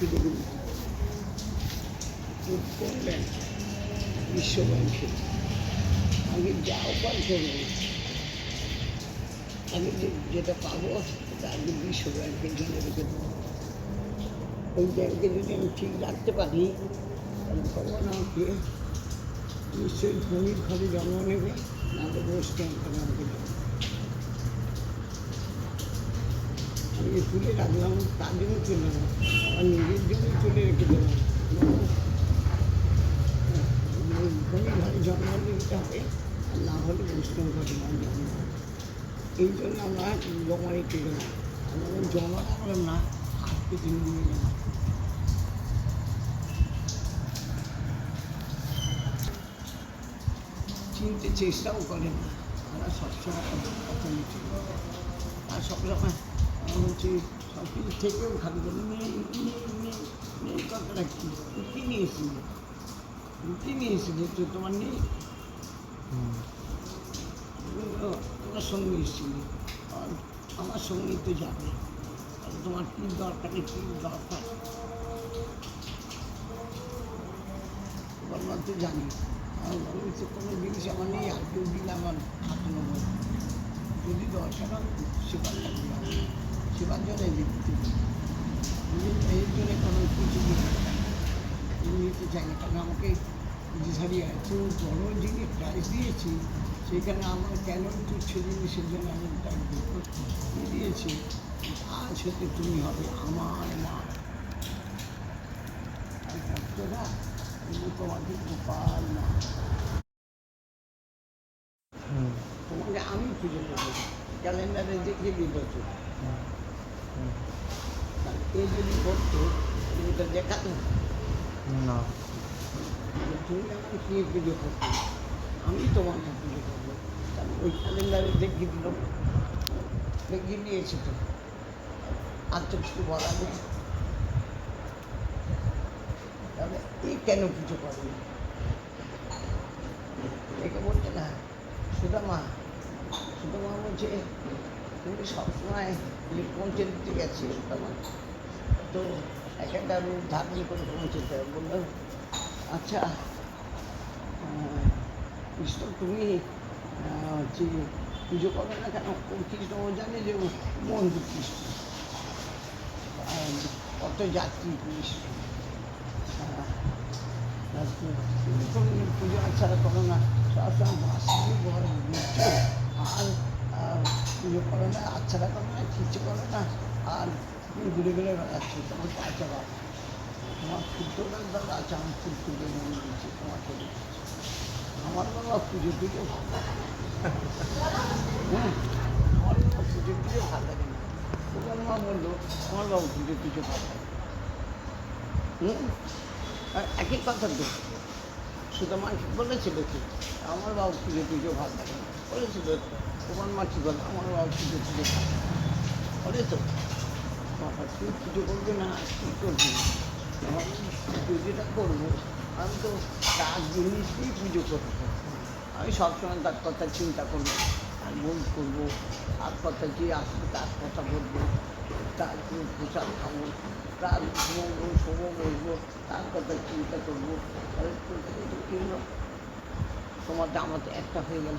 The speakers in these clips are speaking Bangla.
খুঁজে খুঁজে করলেন বিশ্বব্যাংকে। আমি যা উপায় করবো, আমি যেটা পাবো সেটা আগে বিশ্বব্যাংকের জন্য রেখে দেবো। ওই ব্যাংকে যদি আমি ঠিক রাখতে পারি তাহলে ভগবান আমাকে নিশ্চয়ই ধনীর ঘরে জন্ম নেবে, নাহলে ওয়েস্ট বেঙ্গলে আমাকে জন্ম। আমি তুলে রাখলাম, তার জন্য তুলে না, আর নিজের জন্য তুলে রেখে দেবো। ধনীর ঘরে জন্ম নিতে হবে, আর না হলে ওয়েস্ট বেঙ্গলে জন্ম হবে। এই জন্য আমরা জমা রেখে গেলাম। আমরা জমা রাখলাম না, হাতকে তিনি নিয়ে গেলাম। চিনতে চেষ্টাও করেন না, ওরা সবসময় কথা নিচ্ছে। আর সবসময় বলছি সব কিছু থেকেও খালি বলে নেই কথাটা কী, কী নিয়েছিল, কী নিয়েছিল তো তোমার নেই, তোমার সঙ্গে এসেছিল, আমার সঙ্গেই তো যাবে, তোমার কী দরকার, কী দরকার তোমার তো জানি। আর বলছে কোনো জিনিস আমার নেই, আর কেউ দিলে আমার হাতে নেবো, যদি দরকার হয় সেবার লাগবে, সেবার জন্য দিতে এই জন্য কোনো কিছু নিতে চাই না। কারণ আমাকে যেখানে এত বড় জিনিস প্রাইজ দিয়েছি, সেখানে আমার কেন তুচ্ছ জিনিসের জন্য আমি তাকে দিয়েছি। আজ হতে তুমি হবে আমার মা, আর ভক্তরা তোমাকে গোপাল মা, তোমাকে আমি খুঁজে নেবো, ক্যালেন্ডারে দেখে দিল তো। এই যদি করতো এটা দেখাতো না, তুমি আমাকে কে পুজো করতো, আমি তোমাকে পুজো করবো। তাহলে ওই ক্যালেন্ডারে দেখিয়ে দিল, দেখিয়ে দিয়েছে তো, আর তো কিছু বলা নেই। তাহলে এই কেন পুজো করেনি, একে বলছে না সুদামা, সুদামা বলছে তুমি সবসময় পৌঁছে দিতে গেছি সুদামা, তো একটা রূপ ধারণ করে পৌঁছেতে বললো আচ্ছা কৃষ্ণ তুমি হচ্ছে পুজো করো না কেন? কৃষ্ণ ও জানে যে বন্ধু কৃষ্ণ, কত যাত্রী কৃষ্ণ, তুমি পুজো ছাড়া করো না, সবসময় বাসি ঘর দিচ্ছ, আর পুজো করো না, আচ্ছাড়া করো না, কিচ্ছু করো না, আর তুমি ঘুরে ঘুরে বেড়াচ্ছ, তোমার কাছে বাবা, তোমার ক্ষুদ্রটার দ্বারা আছে, আমি খুব পুজো মনে দিচ্ছি তোমাকে, আমার বাবা পুজো টুজো ভালো লাগে, আমার বাবা পুজো টুজো ভালো লাগে না। তোমার মা বললো আমার বাবা পুজো টুজো ভালো লাগে, একই কথা তো। সুদামা বলেছিল কি আমার বাবা পুজো টুজো ভালো লাগে না, বলেছিল তোমার মা কী বলে আমার বাবা পুজো টুজো ভালো লাগে না, বলে তো বাবা তুই পুজো করবে না, কী করবি, আমার পুজোটা করবো, আমি তো তার জিনিসকেই পুজো করবো, আমি সবসময় তার কথা চিন্তা করবো, আর মন করবো, তার কথা যে আসবে তার কথা বলবো, তার প্রসাদ খাবো, তার মঙ্গল শুভ বলবো, তার কথা চিন্তা করবো, তাহলে কী হলো তোমার আমার একটা হয়ে গেল,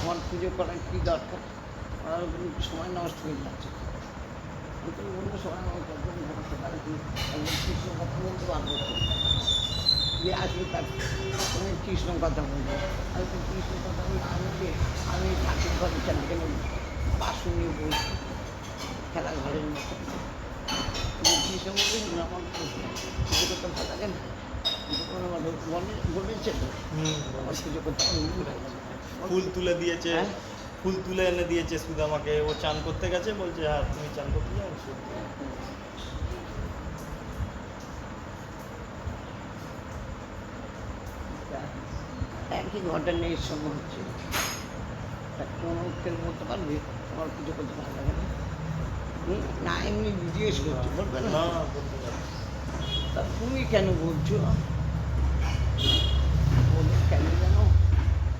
আমার পুজো করার কী দরকার, আমার সময় নষ্ট হয়ে যাচ্ছে। অন্য সময় আমার কৃষ্ণ কথা বলতে পারবো, যে আসবে তার তুমি কৃষ্ণ কথা বলবো, আর কৃষ্ণ কথা বলে আমি ঠাকুর ঘরে চাল কেন বাসন নিয়ে বলছি খেলা ঘরের মতো, কৃষ্ণ বলবে আমার পুজো করতে ভালো লাগে না, বলেছে তো আমার পুজো করতে ফুল তুলে দিয়েছে, ফুল তুলে এনে দিয়েছে সুদামাকে, ও চান করতে গেছে, বলছে হ্যাঁ তুমি চান করতে যাও। একই ঘটনা এর সঙ্গে হচ্ছে, কোনো কেউ বলতে পারবে আমার পুজো করতে ভালো লাগে না, না এমনি জিজ্ঞেস করছো বলবে না, তা তুমি কেন বলছো, বলে কেন জানো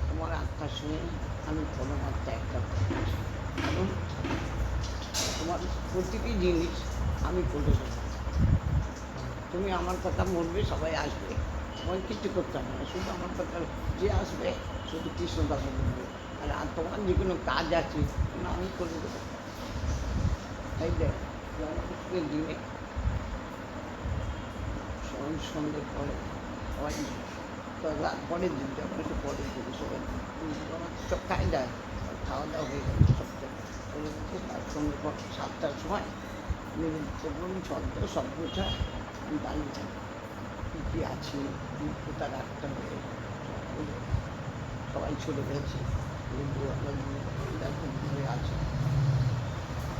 তোমার আত্মার সঙ্গে আমি কোনো মাত্রা একটা কারণ তোমার প্রতিটি জিনিস আমি করে দেবো, তুমি আমার কথা মরবে, সবাই আসবে, তোমার কিছু করতে হবে না, শুধু আমার কথা যে আসবে শুধু কৃষ্ণ কথা বলবে। আর তোমার যে কোনো কাজ আছে না আমি করে দেবো। তাই দেখ জন্মাষ্টমীর দিনে সন্ধ্যের পরে সবাই তো রাত পরের দিন যখন একটু পরের দিন সবাই সব খায় যায়, খাওয়া দাওয়া হয়ে গেছে সবটা চলে গেছে। তার সন্ধ্যে পর 7টার সময় ছন্দ সব গোছা আমি দাঁড়িয়ে থাকি, কী কী আছে কী কোথা রাখতে হবে সবগুলো। সবাই চলে গেছে, ঘুরে আছে।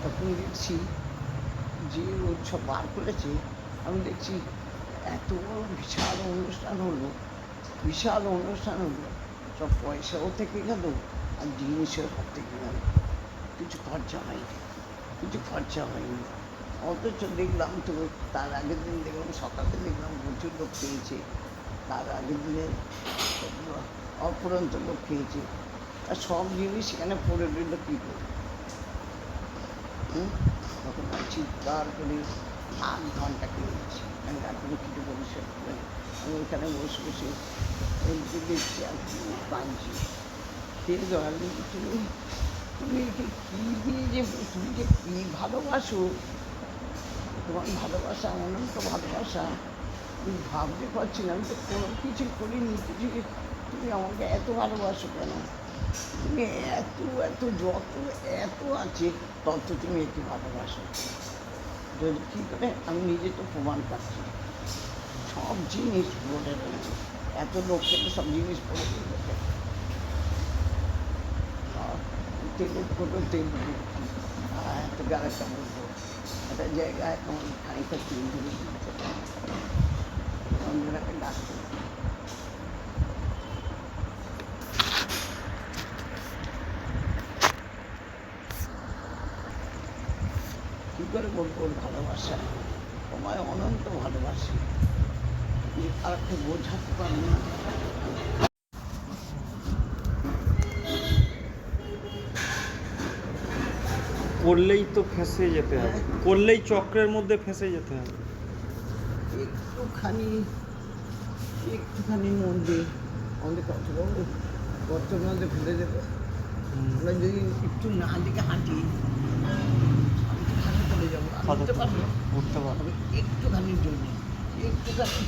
তখন দেখছি যে উৎসব বার করেছে, আমি দেখছি এত বড় বিশাল অনুষ্ঠান হলো, বিশাল অনুষ্ঠান হলো, সব পয়সাও থেকে গেল আর জিনিসও সব থেকে গেল, কিছু খরচা হয়নি, কিছু খরচা হয়নি। অথচ দেখলাম তো তার আগের দিন দেখলাম সকালে দেখলাম প্রচুর লোক খেয়েছে, তার আগের দিনে অপরন্ত লোক খেয়েছে, আর সব জিনিস সেখানে পড়ে রইল কী করে। তখন আমি চিৎকার করে 8 ঘন্টা খেয়েছি, আমি এখনো কিছু পরিষ্কার করে আমি ওইখানে বসে বসে এদিকে দেখছি আর কি কাঁদছি। খেয়ে জড়ালে তুমি তুমি একে কী দিয়ে যে তুমি যে কী ভালোবাসো, তোমার ভালোবাসা অনন্ত ভালোবাসা আমি ভাবতে পারছি না। আমি তো কোনো কিছু করিনি, কিছু তুমি আমাকে এত ভালোবাসো কেন? তুমি এত এত যত এত আছে তত তুমি একটু ভালোবাসো। যদি কী করে আমি নিজে তো প্রমাণ পাচ্ছি, সব জিনিস বলে রয়েছে, এত লোককে তো সব জিনিস বলে দিয়েছে। তেলের কোনো তেল বিক্রি, এত গাড়িটা বলবো একটা জায়গায় আমার খানিকটা তেল ধরে দিতে অন্যরাকে ডাকতে। কী করে বলবো ওর ভালোবাসা, তোমায় অনন্ত ভালোবাসি, আর একটু বোঝাতে পারি না। করলেই তো ফেঁসে যেতে হবে, করলেই চক্রের মধ্যে ফেঁসে যেতে হবে। একটুখানি মধ্যে আমাদের কত বড় গর্তের মধ্যে ফেলে দেবে। আমরা যদি একটু না দিকে হাঁটি আমি তো খালি চলে যাবো, আমি উঠতে পারবো না। উঠতে পারবে। আমি একটুখানির জন্য একটুখানি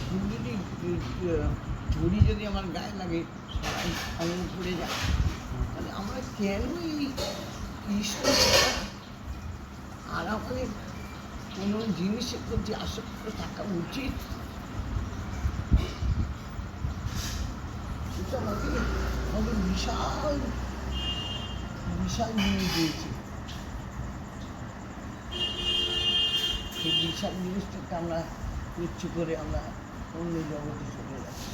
ঝুড়ি যদি আমার গায়ে লাগে সবাই আমি পড়ে যাই। তাহলে আমরা কেন এই কৃষ্ণ আর আমাদের কোনো জিনিসের প্রতি আসক্ত থাকা উচিত? এটা আমাদের বিশাল বিশাল জিনিস দিয়েছে, সেই বিশাল জিনিসটাকে আমরা ইচ্ছে করে আমরা অন্য জগতে চলে যাচ্ছি।